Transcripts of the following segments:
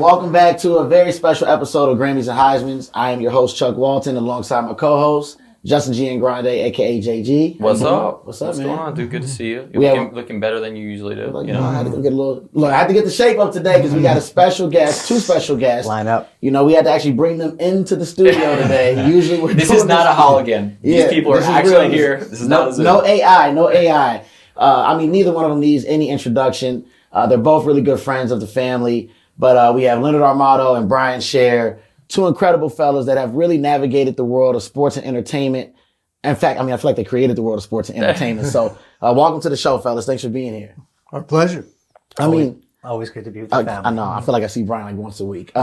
welcome back to a very special episode of Grammys and Heismans. I am your host, Chuck Walton, alongside my co-host, Justin G. and Grande, a.k.a. JG. What's up? What's up, What's man? going on, dude? Good to see you. You're looking better than you usually do. I had to go get a little... Look, I had to get the shape up today because we got a special guest, two special guests. Line up. You know, we had to actually bring them into the studio today. Usually we're This is not a hologram. These people are actually here. This is not a Zoom. No AI. I mean, neither one of them needs any introduction. They're both really good friends of the family. But we have Leonard Armato and Brian Sher, two incredible fellas that have really navigated the world of sports and entertainment. In fact, I feel like they created the world of sports and entertainment. So welcome to the show, fellas. Thanks for being here. Our pleasure. Always good to be with the family. I know. I feel like I see Brian like once a week.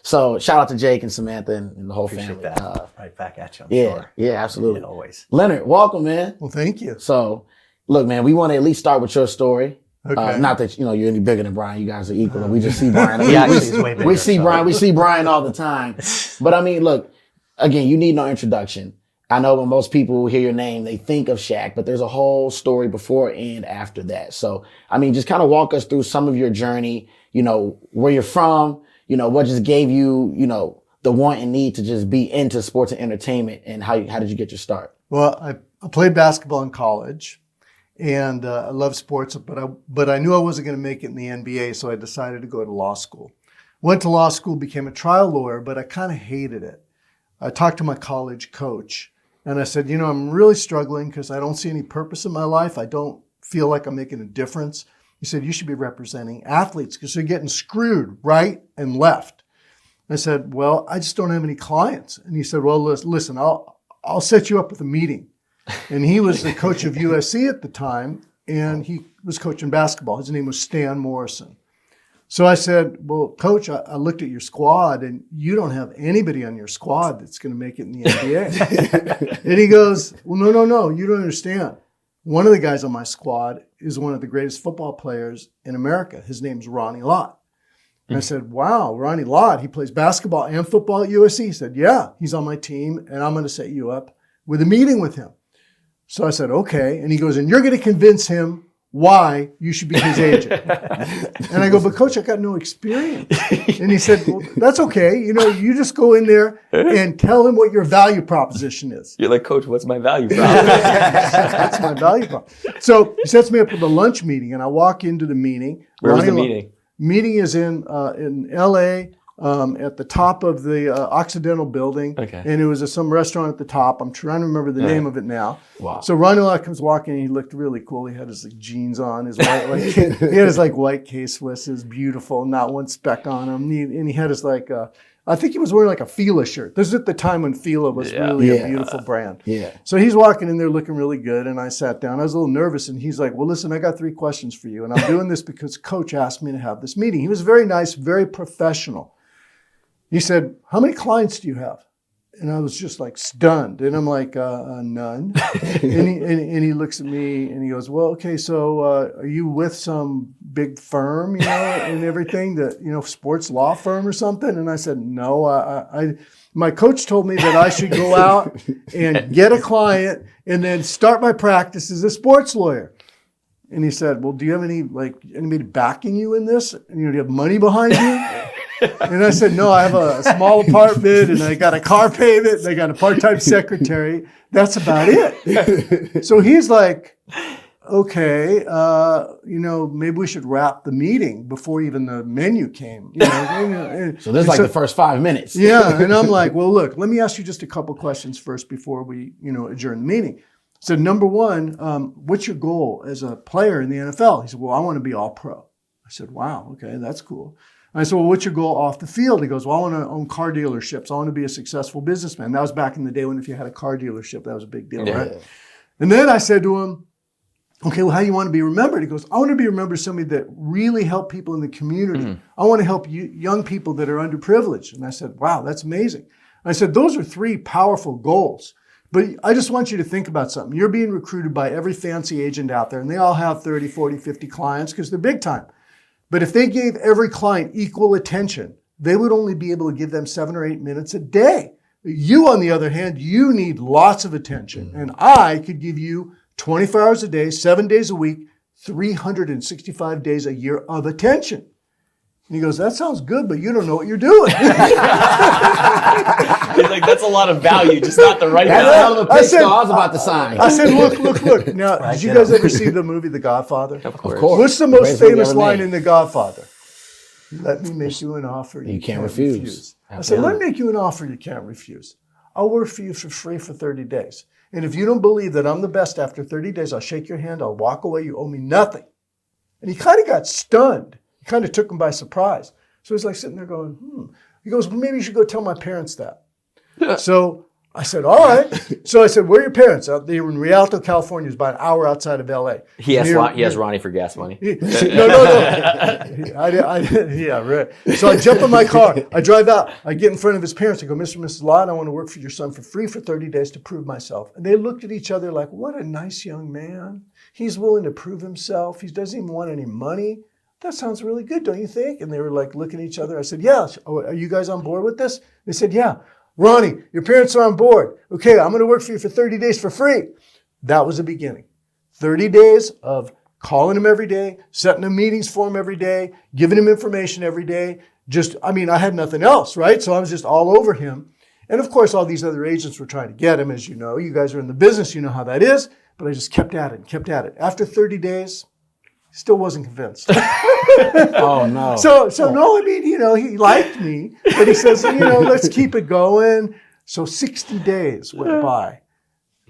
So shout out to Jake and Samantha and the whole Appreciate family. that. Right back at you, I'm sure. Yeah, absolutely. Yeah, always. Leonard, welcome, man. Well, thank you. So, look, man, we want to at least start with your story. Okay. Not that you're any bigger than Brian. You guys are equal. We just see Brian. He actually is way bigger. We see Brian all the time. But I mean, look, again, you need no introduction. I know when most people hear your name, they think of Shaq, but there's a whole story before and after that. So, I mean, just kind of walk us through some of your journey, where you're from, what just gave you, the want and need to just be into sports and entertainment, and how did you get your start? Well, I played basketball in college, and I love sports, but I knew I wasn't going to make it in the NBA, so I decided to go to law school. Went to law school, became a trial lawyer, but I kind of hated it. I talked to my college coach, and I said, I'm really struggling because I don't see any purpose in my life. I don't feel like I'm making a difference. He said, you should be representing athletes because they're getting screwed right and left. I said, well, I just don't have any clients. And he said, well, listen, I'll set you up with a meeting. And he was the coach of USC at the time, and he was coaching basketball. His name was Stan Morrison. So I said, well, coach, I looked at your squad, and you don't have anybody on your squad that's going to make it in the NBA. And he goes, well, no, you don't understand. One of the guys on my squad is one of the greatest football players in America. His name's Ronnie Lott. And I said, wow, Ronnie Lott, he plays basketball and football at USC. He said, yeah, he's on my team, and I'm going to set you up with a meeting with him. So I said, okay. And he goes, and you're going to convince him why you should be his agent. And I go, but coach, I got no experience. And he said, well, that's okay. You just go in there and tell him what your value proposition is. You're like, coach, what's my value prop? That's my value prop. So he sets me up with a lunch meeting, and I walk into the meeting. Where was the meeting? Meeting is in LA, at the top of the Occidental building. Okay. And it was some restaurant at the top. I'm trying to remember the name of it now. Wow. So Ronnie Lott comes walking, and he looked really cool. He had his jeans on, his white, he had his white K-Swisses, beautiful, not one speck on him. And he had his I think he was wearing a Fila shirt. This is at the time when Fila was really a beautiful brand. Yeah. So he's walking in there looking really good, and I sat down. I was a little nervous, and he's like, well, listen, I got 3 questions for you, and I'm doing this because coach asked me to have this meeting. He was very nice, very professional. He said, how many clients do you have? And I was just stunned. And I'm like, none. and he looks at me and he goes, well, okay, so are you with some big firm, and everything, that, sports law firm or something? And I said, no, my coach told me that I should go out and get a client and then start my practice as a sports lawyer. And he said, well, do you have anybody backing you in this? And do you have money behind you? And I said, no, I have a small apartment, and I got a car payment, and I got a part-time secretary. That's about it. So he's like, okay, maybe we should wrap the meeting before even the menu came. So this is the first 5 minutes. Yeah, and I'm like, well, look, let me ask you just a couple questions first before we, adjourn the meeting. So number one, what's your goal as a player in the NFL? He said, well, I want to be all pro. I said, wow, okay, that's cool. I said, well, what's your goal off the field? He goes, well, I want to own car dealerships. I want to be a successful businessman. That was back in the day when if you had a car dealership, that was a big deal, right? And then I said to him, okay, well, how do you want to be remembered? He goes, I want to be remembered as somebody that really helped people in the community. I want to help young people that are underprivileged. And I said, wow, that's amazing. I said, those are 3 powerful goals. But I just want you to think about something. You're being recruited by every fancy agent out there, and they all have 30, 40, 50 clients because they're big time. But if they gave every client equal attention, they would only be able to give them 7 or 8 minutes a day. You, on the other hand, you need lots of attention. And I could give you 24 hours a day, 7 days a week, 365 days a year of attention. And he goes, that sounds good, but you don't know what you're doing. He's like, that's a lot of value, just not the right value. That's a hell of a pitch, I was about to sign. I said, look. Now, did you guys ever see the movie The Godfather? Of course. What's the most famous line in The Godfather? Let me make you an offer you can't refuse. I said, let me make you an offer you can't refuse. I'll work for you for free for 30 days. And if you don't believe that I'm the best after 30 days, I'll shake your hand, I'll walk away, you owe me nothing. And he kind of got stunned. It kind of took him by surprise. So he's like sitting there going, He goes, well, maybe you should go tell my parents that. So I said, all right. So I said, where are your parents? They were in Rialto, California. It's about an hour outside of L.A. He has Ronnie for gas money. No. Yeah, right. So I jump in my car. I drive out. I get in front of his parents. I go, Mr. and Mrs. Lott, I want to work for your son for free for 30 days to prove myself. And they looked at each other like, what a nice young man. He's willing to prove himself. He doesn't even want any money. That sounds really good, don't you think? And they were like looking at each other. I said, yeah. Are you guys on board with this? They said, yeah. Ronnie, your parents are on board. Okay, I'm going to work for you for 30 days for free. That was the beginning. 30 days of calling him every day, setting up meetings for him every day, giving him information every day. I had nothing else, right? So I was just all over him. And of course, all these other agents were trying to get him, as you know. You guys are in the business, you know how that is. But I just kept at it. After 30 days, still wasn't convinced. Oh, no. So no, he liked me, but he says, let's keep it going. So 60 days went by.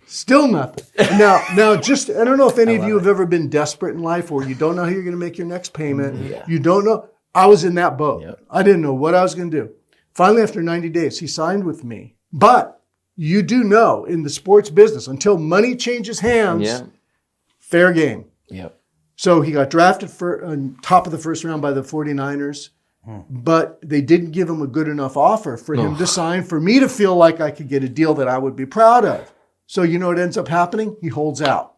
Still nothing. Now, I don't know if any of you have ever been desperate in life or you don't know how you're going to make your next payment. Yeah. You don't know. I was in that boat. Yep. I didn't know what I was going to do. Finally, after 90 days, he signed with me. But you do know in the sports business, until money changes hands, fair game. Yep. So he got drafted on top of the first round by the 49ers, but they didn't give him a good enough offer for him to sign for me to feel like I could get a deal that I would be proud of. So you know what ends up happening? He holds out.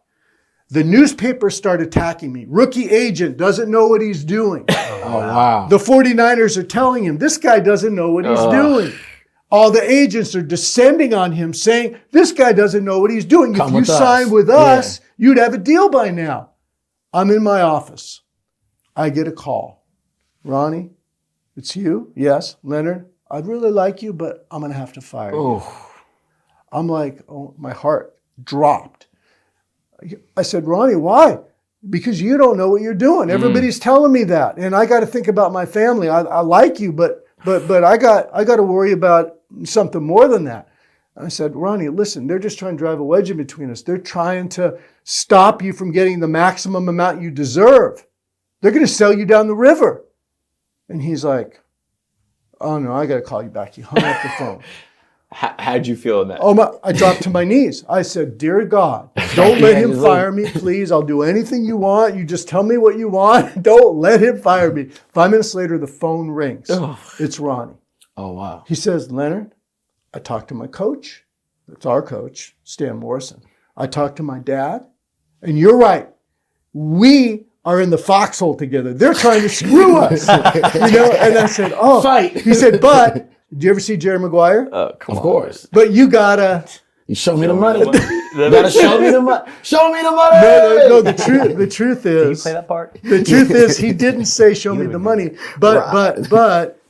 The newspapers start attacking me. Rookie agent doesn't know what he's doing. Oh, wow. The 49ers are telling him, this guy doesn't know what he's doing. All the agents are descending on him saying, this guy doesn't know what he's doing. If you sign with us, you'd have a deal by now. I'm in my office. I get a call. Ronnie, it's you? Yes. Leonard, I'd really like you, but I'm going to have to fire you. I'm like, my heart dropped. I said, Ronnie, why? Because you don't know what you're doing. Everybody's telling me that. And I got to think about my family. I like you, but I got to worry about something more than that. I said, Ronnie, listen, they're just trying to drive a wedge in between us. They're trying to stop you from getting the maximum amount you deserve. They're going to sell you down the river. And he's like, oh no, I got to call you back. He hung up the phone. How'd you feel in that? I dropped to my knees. I said, dear God, don't let him fire me, please. I'll do anything you want. You just tell me what you want. Don't let him fire me. 5 minutes later, the phone rings. It's Ronnie. Oh, wow. He says, Leonard, I talked to my coach. That's our coach, Stan Morrison. I talked to my dad. And you're right. We are in the foxhole together. They're trying to screw us. And I said, fight. He said, but did you ever see Jerry Maguire? Of course. But you gotta... You show me the money. You gotta show me the money. Show me the money. No. The truth is... Did you play that part? The truth is, he didn't say show me the money. But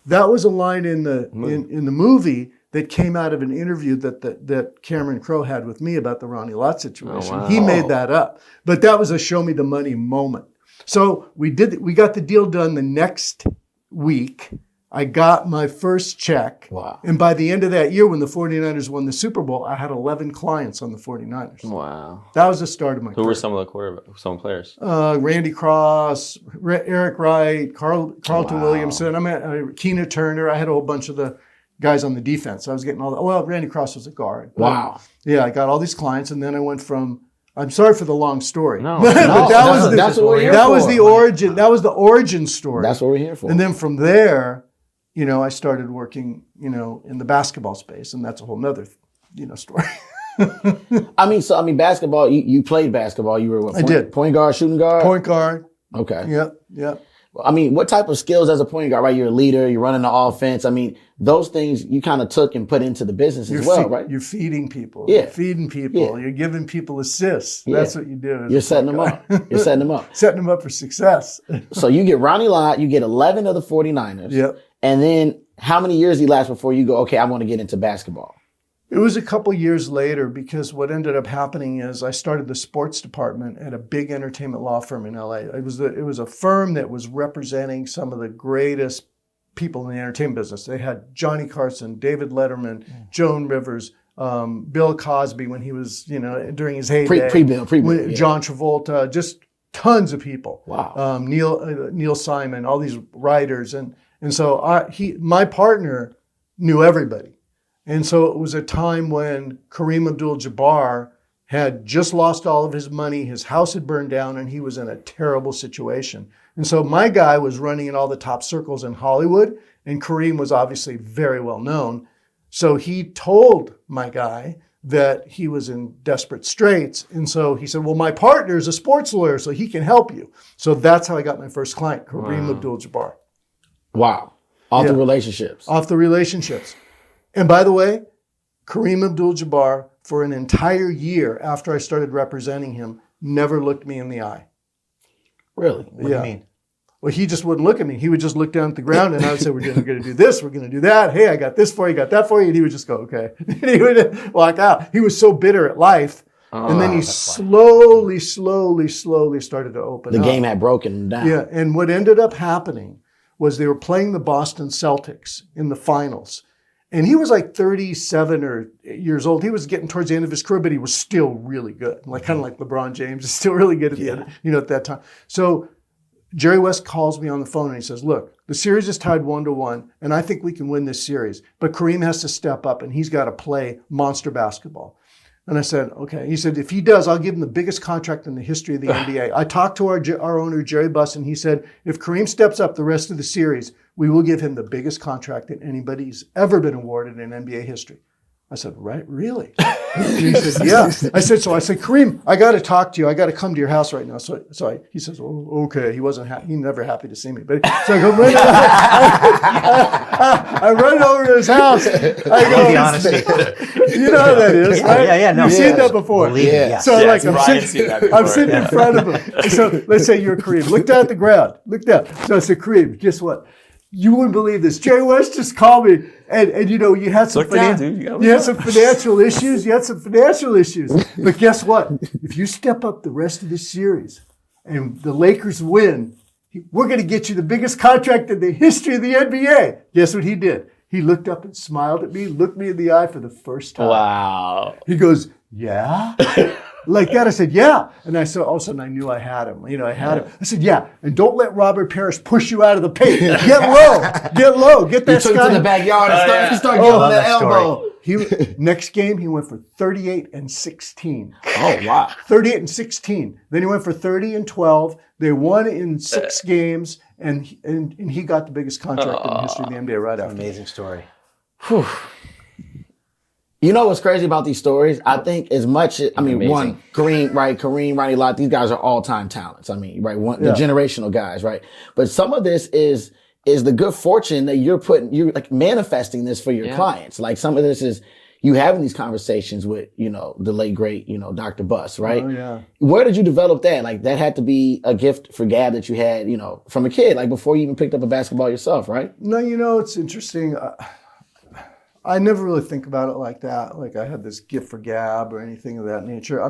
that was a line in the movie that came out of an interview that Cameron Crowe had with me about the Ronnie Lott situation. Oh, wow. He made that up. But that was a show me the money moment. So we got the deal done the next week. I got my first check. Wow. And by the end of that year, when the 49ers won the Super Bowl, I had 11 clients on the 49ers. Wow. That was the start of my career. Who were some of the players? Randy Cross, Eric Wright, Carlton Williamson, Keena Turner. I had a whole bunch of the guys on the defense. I was getting all that. Well, Randy Cross was a guard. Wow. Yeah, I got all these clients, and then I went from... I'm sorry for the long story. No, that's what we're here for. That was the origin. That was the origin story. That's what we're here for. And then from there, I started working, in the basketball space, and that's a whole nother, story. Basketball. You played basketball. You were what? I did. Point guard, shooting guard. Point guard. Okay. Yep. I mean, what type of skills as a point guard, right? You're a leader, you're running the offense. I mean, those things you kind of took and put into the business as well, right? You're feeding people. Yeah. You're feeding people. Yeah. You're giving people assists. That's what you do. You're setting them up. You're setting them up. Setting them up for success. So you get Ronnie Lott, you get 11 of the 49ers. Yep. And then how many years do you last before you go, okay, I want to get into basketball? It was a couple years later because what ended up happening is I started the sports department at a big entertainment law firm in LA. It was a firm that was representing some of the greatest people in the entertainment business. They had Johnny Carson, David Letterman, Joan Rivers, Bill Cosby when he was, during his heyday. Pre-Bill. John Travolta, just tons of people. Wow. Neil Simon, all these writers. And so my partner knew everybody. And so it was a time when Kareem Abdul-Jabbar had just lost all of his money, his house had burned down, and he was in a terrible situation. And so my guy was running in all the top circles in Hollywood, and Kareem was obviously very well known. So he told my guy that he was in desperate straits. And so he said, well, my partner is a sports lawyer, so he can help you. So that's how I got my first client, Kareem Abdul-Jabbar. Wow. Off the relationships. Off the relationships. And by the way, Kareem Abdul-Jabbar, for an entire year after I started representing him, never looked me in the eye. Really? What do you mean? Well, he just wouldn't look at me. He would just look down at the ground, and I would say, we're going to do this, we're going to do that. Hey, I got this for you, got that for you. And he would just go, okay. And he would walk out. He was so bitter at life. And then he slowly started to open up. The game had broken down. Yeah, and what ended up happening was they were playing the Boston Celtics in the finals. And he was like 37 years old. He was getting towards the end of his career, but he was still really good. Kind of like LeBron James is still really good at the end, at that time. So Jerry West calls me on the phone and he says, look, the series is tied 1-1, and I think we can win this series. But Kareem has to step up, and he's got to play monster basketball. And I said, okay. He said, if he does, I'll give him the biggest contract in the history of the NBA. I talked to our owner, Jerry Buss, and he said, if Kareem steps up the rest of the series, we will give him the biggest contract that anybody's ever been awarded in NBA history. I said, right, really? He said, yeah. I said, Kareem, I got to talk to you. I got to come to your house right now. He says, oh, okay. He wasn't happy. He never happy to see me. But so I go right I run over to his house. I go, the honesty. You know how that is, right? Yeah. No, you've seen that before. Yeah. So I'm sitting in front of him. So let's say you're Kareem. Look down at the ground. Look down. So I said, Kareem, guess what? You wouldn't believe this. Jerry West just called me, and you had some financial issues. You had some financial issues. But guess what? If you step up the rest of this series and the Lakers win, we're going to get you the biggest contract in the history of the NBA. Guess what he did? He looked up and smiled at me, looked me in the eye for the first time. Wow. He goes, yeah? Like that, I said, yeah. And I said, all of a sudden I knew I had him. I had him. I said, yeah. And don't let Robert Parrish push you out of the paint. Get low. Get that You took it to the backyard and start giving him that elbow. Next game, he went for 38 and 16. Oh, wow. 38 and 16. Then he went for 30 and 12. They won in 6 games, and he got the biggest contract in the history of the NBA right after. Amazing story. Whew. You know what's crazy about these stories? I think as much as, one, Kareem, Ronnie Lott, these guys are all-time talents. The generational guys, right? But some of this is the good fortune that you're like manifesting this for your clients. Like some of this is you having these conversations with, the late great, Dr. Buss, right? Oh, yeah. Where did you develop that? Like that had to be a gift for Gab that you had, from a kid, like before you even picked up a basketball yourself, right? No, it's interesting. I never really think about it like that. Like I had this gift for Gab or anything of that nature.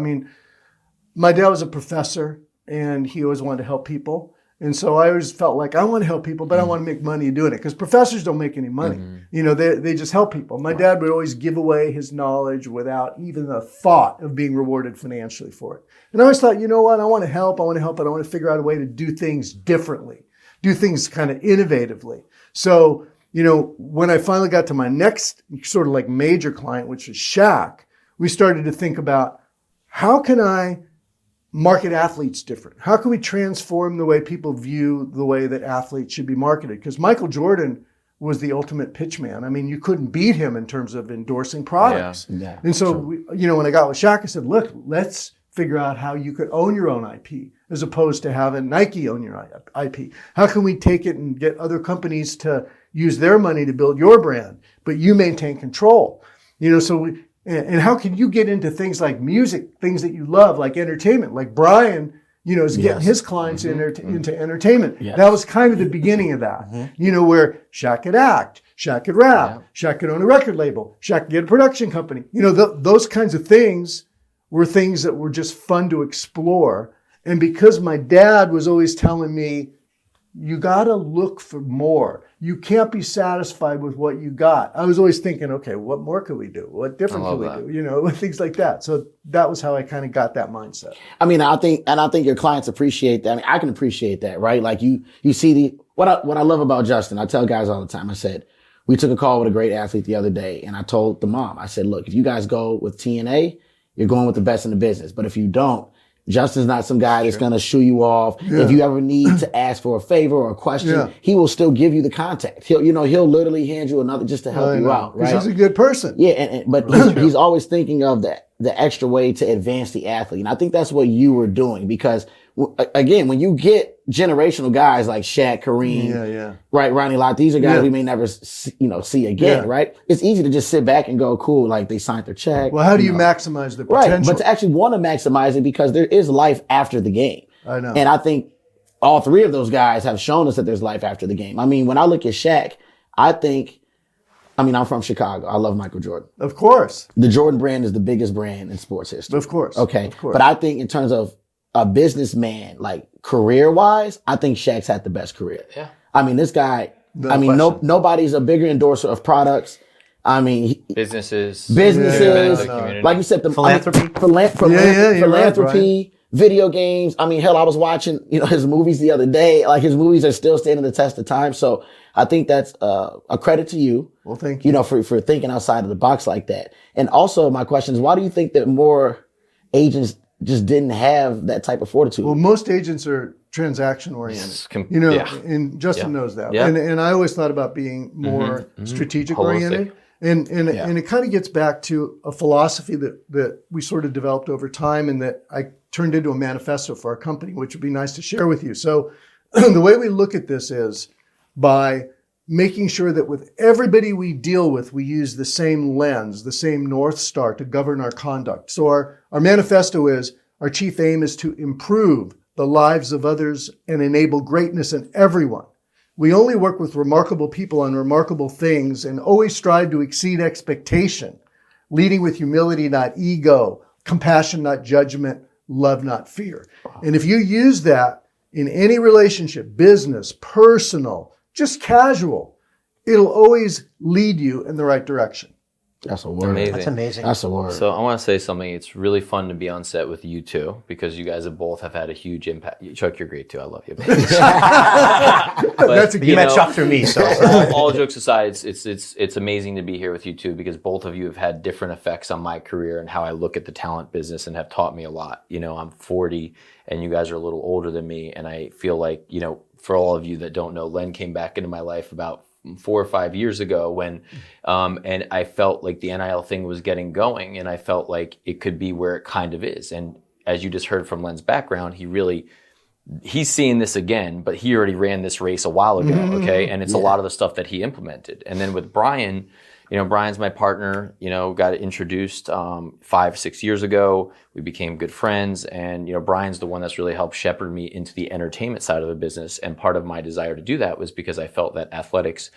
My dad was a professor and he always wanted to help people. And so I always felt like I want to help people, but I want to make money doing it because professors don't make any money. They just help people. My dad would always give away his knowledge without even the thought of being rewarded financially for it. And I always thought, you know what? I want to help, but I want to figure out a way to do things differently, do things kind of innovatively. So, when I finally got to my next sort of like major client, which was Shaq, we started to think about how can I market athletes different? How can we transform the way people view the way that athletes should be marketed? Because Michael Jordan was the ultimate pitchman. You couldn't beat him in terms of endorsing products. Yeah, and so, when I got with Shaq, I said, look, let's figure out how you could own your own IP as opposed to having Nike own your IP? How can we take it and get other companies to use their money to build your brand, but you maintain control? And how can you get into things like music, things that you love, like entertainment, like Brian, is getting his clients into entertainment. Yes. That was kind of the beginning of that, where Shaq could act, Shaq could rap, Shaq could own a record label, Shaq could get a production company. Those kinds of things were things that were just fun to explore. And because my dad was always telling me, you got to look for more. You can't be satisfied with what you got. I was always thinking, okay, what more could we do? What different could we do? Things like that. So that was how I kind of got that mindset. I mean, I think your clients appreciate that. I mean, I can appreciate that, right? Like you see what I love about Justin. I tell guys all the time. I said, we took a call with a great athlete the other day, and I told the mom, I said, look, if you guys go with TNA, you're going with the best in the business. But if you don't, Justin's not some guy that's going to shoo you off. Yeah. If you ever need to ask for a favor or a question, he will still give you the contact. He'll literally hand you another just to help you out, right? He's a good person. Yeah, but he's always thinking of the extra way to advance the athlete. And I think that's what you were doing because, again, when you get generational guys like Shaq, Kareem, right, Ronnie Lott, these are guys we may never see again, right? It's easy to just sit back and go, cool, like they signed their check. Well, how do you maximize the potential? Right, but to actually want to maximize it because there is life after the game. I know. And I think all three of those guys have shown us that there's life after the game. I mean, when I look at Shaq, I'm from Chicago. I love Michael Jordan. Of course. The Jordan brand is the biggest brand in sports history. Of course. Okay. Of course. But I think in terms of a businessman, like career-wise, I think Shaq's had the best career. Yeah. I mean, this guy, nobody's a bigger endorser of products. I mean, businesses, like you said, the philanthropy, philanthropy, video games. I mean, hell, I was watching, his movies the other day. Like his movies are still standing the test of time. So I think that's a credit to you. Well, thank you. For thinking outside of the box like that. And also, my question is, why do you think that more agents just didn't have that type of fortitude? Well, most agents are transaction oriented, and Justin knows that. Yeah. And I always thought about being more strategic oriented. And it kind of gets back to a philosophy that we sort of developed over time and that I turned into a manifesto for our company, which would be nice to share with you. So the way we look at this is by making sure that with everybody we deal with, we use the same lens, the same North Star to govern our conduct. So our manifesto is, our chief aim is to improve the lives of others and enable greatness in everyone. We only work with remarkable people on remarkable things and always strive to exceed expectation, leading with humility, not ego, compassion, not judgment, love, not fear. And if you use that in any relationship, business, personal, just casual, it'll always lead you in the right direction. That's a word. Amazing. That's amazing. That's a word. So I want to say something. It's really fun to be on set with you two because you guys have both had a huge impact. Chuck, you're great too. I love you. You met Chuck through me, so all jokes aside, it's amazing to be here with you two because both of you have had different effects on my career and how I look at the talent business and have taught me a lot. I'm 40 and you guys are a little older than me, and I feel like for all of you that don't know, Len came back into my life about 4 or 5 years ago when, and I felt like the NIL thing was getting going and I felt like it could be where it kind of is. And as you just heard from Len's background, he's seeing this again, but he already ran this race a while ago. Okay. And it's a lot of the stuff that he implemented. And then with Brian, Brian's my partner, got introduced 5-6 years ago. We became good friends. And, Brian's the one that's really helped shepherd me into the entertainment side of the business. And part of my desire to do that was because I felt that athletics,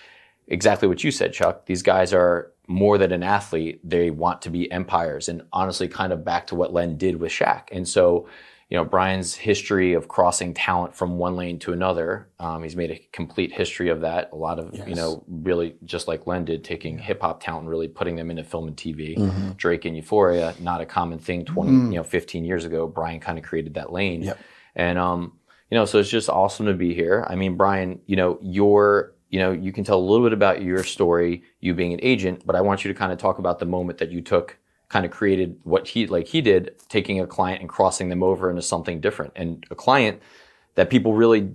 exactly what you said, Chuck, these guys are more than an athlete. They want to be empires. And honestly, kind of back to what Len did with Shaq. And so, Brian's history of crossing talent from one lane to another, he's made a complete history of that. A lot of, really just like Len did, taking hip hop talent, really putting them into film and TV. Drake and Euphoria, not a common thing 15 years ago. Brian kind of created that lane. Yep. And, so it's just awesome to be here. I mean, Brian, you can tell a little bit about your story, you being an agent, but I want you to kind of talk about the moment that you took, kind of created what he did, taking a client and crossing them over into something different. And a client that people really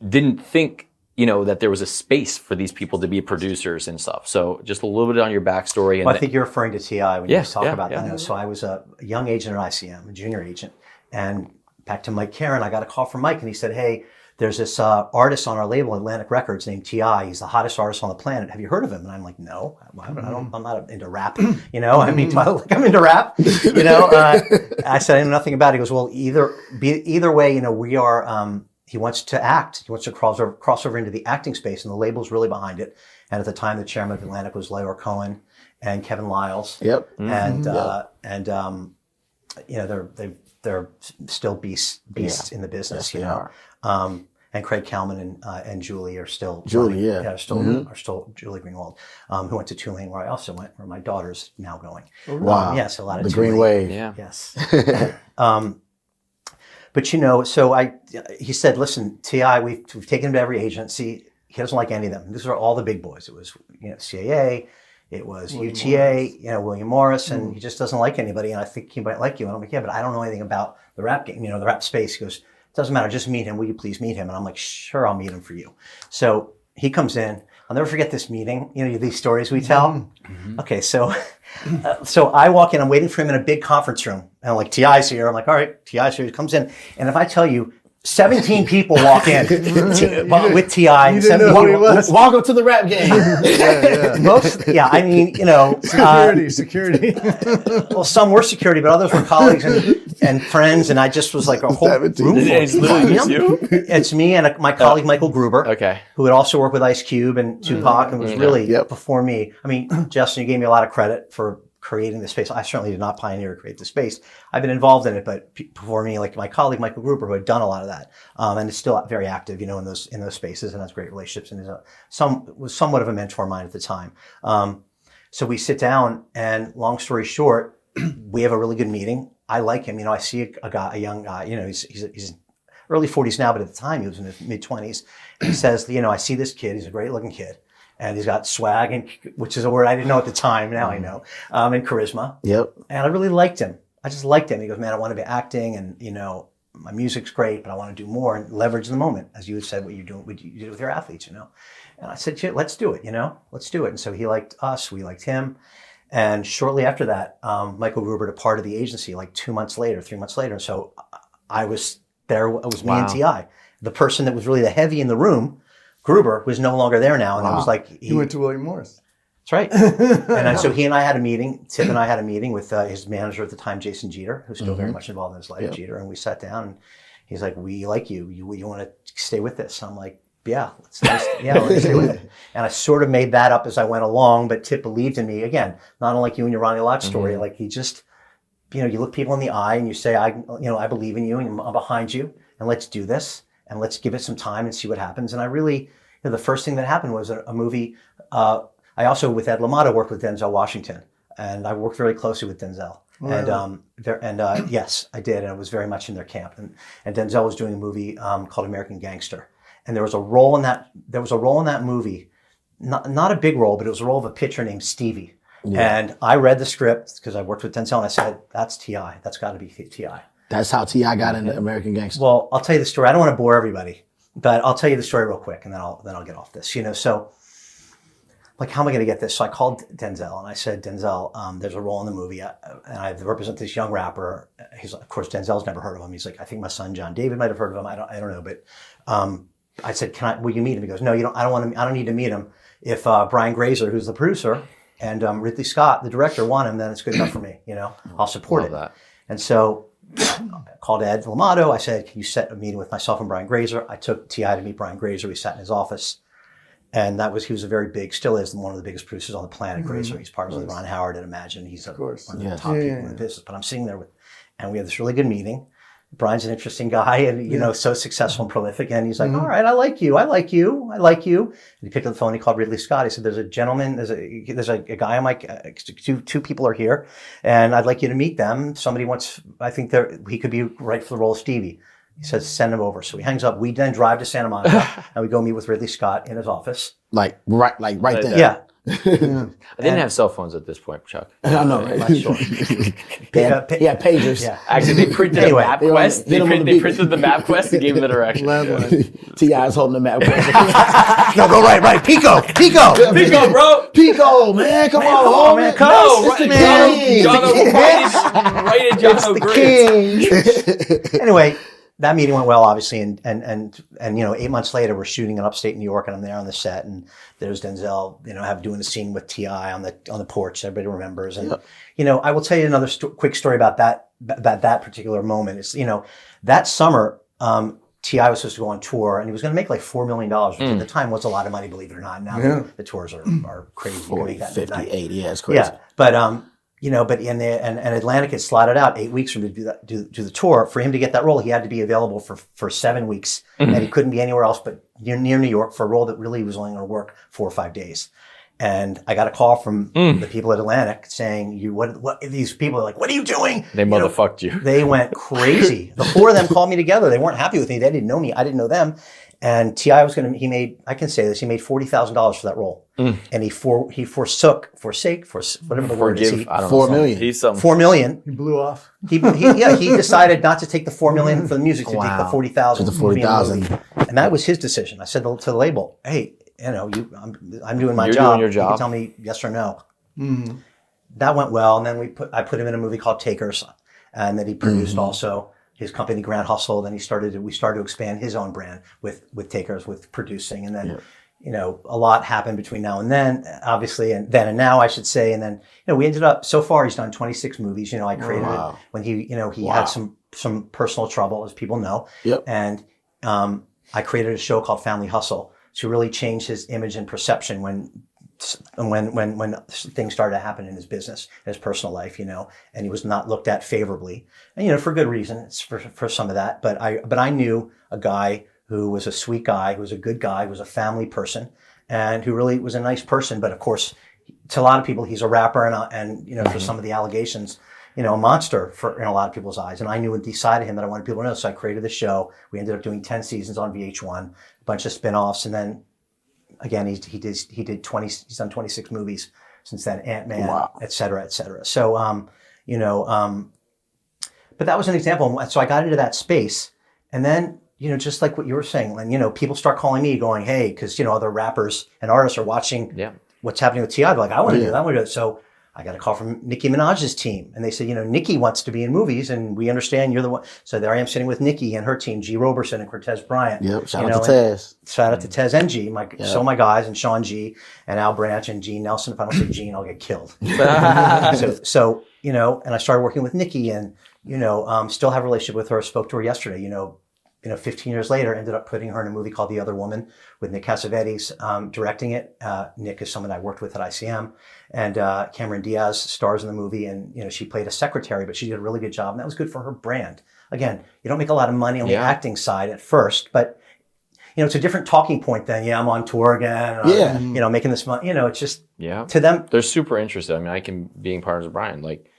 didn't think, that there was a space for these people to be producers and stuff. So just a little bit on your backstory. And I think you're referring to TI when you talk about that. So I was a young agent at ICM, a junior agent, and back to Mike Karen. I got a call from Mike, and he said, "Hey, there's this artist on our label, Atlantic Records, named T.I. He's the hottest artist on the planet. Have you heard of him?" And I'm like, "No, I'm not into rap. You know, I mean, I'm into rap. You know." I said, "I know nothing about it." He goes, "Well, either way, you know, we are." He wants to act. He wants to cross over into the acting space, and the label's really behind it. And at the time, the chairman of Atlantic was Leor Cohen and Kevin Lyles. Yep. And you know, they're still beasts in the business. Yes, you know. And Craig Kalman and Julie are still Julie Greenwald, who went to Tulane, where I also went, where my daughter's now going. Wow. Yes, a lot of the Tulane. Green Wave. Yeah. Yes. But you know, so he said, "Listen, T.I., we've taken him to every agency. He doesn't like any of them. These are all the big boys. It was, you know, CAA, it was William UTA, Morris. You know, William Morris, and he just doesn't like anybody. And I think he might like you." And I'm like, "Yeah, but I don't know anything about the rap game, you know, the rap space." He goes, "Doesn't matter. Just meet him. Will you please meet him?" And I'm like, "Sure, I'll meet him for you." So he comes in. I'll never forget this meeting. You know, these stories we tell. Mm-hmm. Okay, so I walk in. I'm waiting for him in a big conference room, and I'm like, "T.I.'s here." I'm like, "All right, T.I.'s here." He comes in, and if I tell you, 17 people walk in with T.I. You didn't know who he was. Welcome to the rap game. I mean, you know. Security. Well, some were security, but others were colleagues and friends, and I just was like a whole room full. It's literally just you? It's me and my colleague Michael Gruber, who had also worked with Ice Cube and Tupac, and was really before me. I mean, Justin, you gave me a lot of credit for creating the space. I certainly did not pioneer or create the space. I've been involved in it, but before me, like my colleague Michael Gruber, who had done a lot of that, and is still very active, you know, in those spaces, and has great relationships, and was somewhat of a mentor of mine at the time. So we sit down, and long story short, we have a really good meeting. I like him. You know, I see a young guy. You know, he's early 40s now, but at the time he was in his mid 20s. And he says, "You know, I see this kid. He's a great looking kid. And he's got swag, and which is a word I didn't know at the time. Now I know, and charisma. Yep. And I really liked him. I just liked him. He goes, "Man, I want to be acting, and you know, my music's great, but I want to do more and leverage the moment, as you had said, what you did with your athletes, you know." And I said, "Shit, let's do it. You know, let's do it." And so he liked us, we liked him, and shortly after that, Michael Gruber departed the agency, like 3 months later. And so I was there. It was me and T.I. The person that was really the heavy in the room, Gruber, was no longer there now, and it was like he went to William Morris. That's right. And so he and I had a meeting. Tip and I had a meeting with his manager at the time, Jason Jeter, who's still very much involved in his life, Jeter. And we sat down, and he's like, "We like you. You want to stay with this?" I'm like, "Yeah, let's stay with it." And I sort of made that up as I went along, but Tip believed in me. Again, not unlike you and your Ronnie Lott story. Like he just, you know, you look people in the eye and you say, "I believe in you, and I'm behind you, and let's do this, and let's give it some time and see what happens." And I really, you know, the first thing that happened was a movie. I also, with Ed L'Amato, worked with Denzel Washington, and I worked very closely with Denzel. Wow. Yes, I did, and I was very much in their camp. And Denzel was doing a movie called American Gangster, and there was a role in that. There was a role in that movie, not a big role, but it was a role of a pitcher named Stevie. Yeah. And I read the script because I worked with Denzel, and I said, "That's T.I. That's got to be T.I." That's how T.I. got into American Gangster. Well, I'll tell you the story. I don't want to bore everybody, but I'll tell you the story real quick, and then I'll get off this. You know, so. Like, how am I going to get this? So I called Denzel and I said, "Denzel, there's a role in the movie, and I represent this young rapper." He's, of course, Denzel's never heard of him. He's like, "I think my son John David might have heard of him. I don't know." But I said, "Will you meet him?" He goes, "No, you don't. I don't need to meet him. If Brian Grazer, who's the producer, and Ridley Scott, the director, want him, then it's good enough for me. You know, I'll support it." That. And so I called Ed L'Amato. I said, "Can you set a meeting with myself and Brian Grazer?" I took T.I. to meet Brian Grazer. We sat in his office. And he was a very big, still is one of the biggest producers on the planet, Grazer. He's partners with Ron Howard at Imagine. He's one of the top people in the business. But I'm sitting there and we had this really good meeting. Brian's an interesting guy and, you know, so successful and prolific. And he's like, "All right, I like you. And he picked up the phone. He called Ridley Scott. He said, "There's a gentleman, there's a guy on my, two people are here and I'd like you to meet them. Somebody I think he could be right for the role of Stevie." He says, "Send him over." So he hangs up. We then drive to Santa Monica and we go meet with Ridley Scott in his office. Like right there. Yeah. I didn't have cell phones at this point, Chuck. I know, right? Sure. Pagers. Yeah. Actually, they printed a MapQuest. They printed the MapQuest and gave him the direction. T.I.'s holding the MapQuest. No, go right. Pico, bro. Pico, man. Come on, man. Come on, man. Right in John O'Grady. Anyway, that meeting went well, obviously, and 8 months later, we're shooting in upstate New York, and I'm there on the set, and there's Denzel, doing a scene with T.I. on the porch. Everybody remembers, and I will tell you another quick story about that particular moment. It's that summer, T.I. was supposed to go on tour, and he was going to make like $4 million, which at the time was a lot of money, believe it or not. Now the tours are crazy. 40, 50, 80, yeah, it's crazy. Yeah, but but in the and Atlantic had slotted out 8 weeks for him to do the tour. For him to get that role, he had to be available for 7 weeks, and he couldn't be anywhere else but near New York for a role that really was only going to work 4 or 5 days. And I got a call from the people at Atlantic saying, what these people are like, what are you doing? They motherfucked you. They went crazy. The 4 of them called me together. They weren't happy with me. They didn't know me. I didn't know them. And T.I. he made $40,000 for that role. And he forsook whatever the word is. $4 million. He's some $4 million. He blew off. He decided not to take the $4 million for the music, to take the $40,000. The $40,000. And that was his decision. I said to the label, hey, I'm doing my You're job. doing your job. You can tell me yes or no. That went well. And then I put him in a movie called Takers, and that he produced also. His company Grand Hustle. Then we started to expand his own brand with Takers, with producing, and then a lot happened between now and then, obviously, and then and now, I should say. And then we ended up, so far he's done 26 movies. I created it when he had some personal trouble, as people know. And I created a show called Family Hustle to really change his image and perception when things started to happen in his business, in his personal life, and he was not looked at favorably, and for good reason. It's for some of that, but I knew a guy who was a sweet guy, who was a good guy, who was a family person, and who really was a nice person. But of course, to a lot of people, he's a rapper, and for some of the allegations, a monster in a lot of people's eyes. And I knew and decided him that I wanted people to know, so I created the show. We ended up doing 10 seasons on VH1, a bunch of spin-offs, and then. Again, he's done 26 movies since then, Ant-Man, et cetera, et cetera. So, but that was an example. So I got into that space, and then, just like what you were saying, when, people start calling me going, hey, because, other rappers and artists are watching what's happening with T.I. They're like, I want to do that, I want to do it. So I got a call from Nicki Minaj's team, and they said, Nicki wants to be in movies, and we understand you're the one. So there I am sitting with Nicki and her team, G. Roberson and Cortez Bryant. Shout out to Tez. Shout out to Tez and G, my guys, and Sean G, and Al Branch and Gene Nelson. If I don't say Gene, I'll get killed. so and I started working with Nicki, and still have a relationship with her. I spoke to her yesterday. 15 years later, ended up putting her in a movie called The Other Woman with Nick Cassavetes directing it. Nick is someone I worked with at ICM, and Cameron Diaz stars in the movie, and she played a secretary, but she did a really good job, and that was good for her brand. Again, you don't make a lot of money on the acting side at first, but it's a different talking point than I'm on tour again, making this money. It's just to them they're super interested. I mean, I can being partners with Brian, like.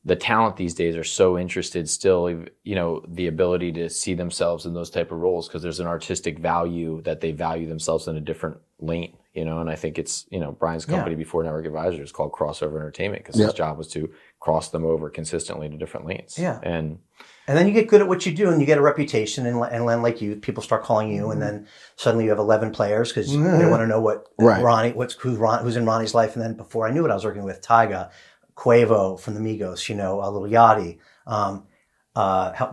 The talent these days are so interested still, the ability to see themselves in those type of roles, because there's an artistic value that they value themselves in a different lane, and I think it's, Brian's company before Network Advisors called Crossover Entertainment, because his job was to cross them over consistently to different lanes. And then you get good at what you do, and you get a reputation, and like you, people start calling you, and then suddenly you have 11 players because they want to know who's in Ronnie's life. And then before I knew it, I was working with Tyga, Quavo from the Migos, Lil Yachty,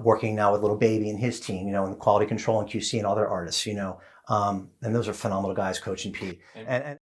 working now with Lil Baby and his team, and quality control and QC and other artists, and those are phenomenal guys, Coach and P. And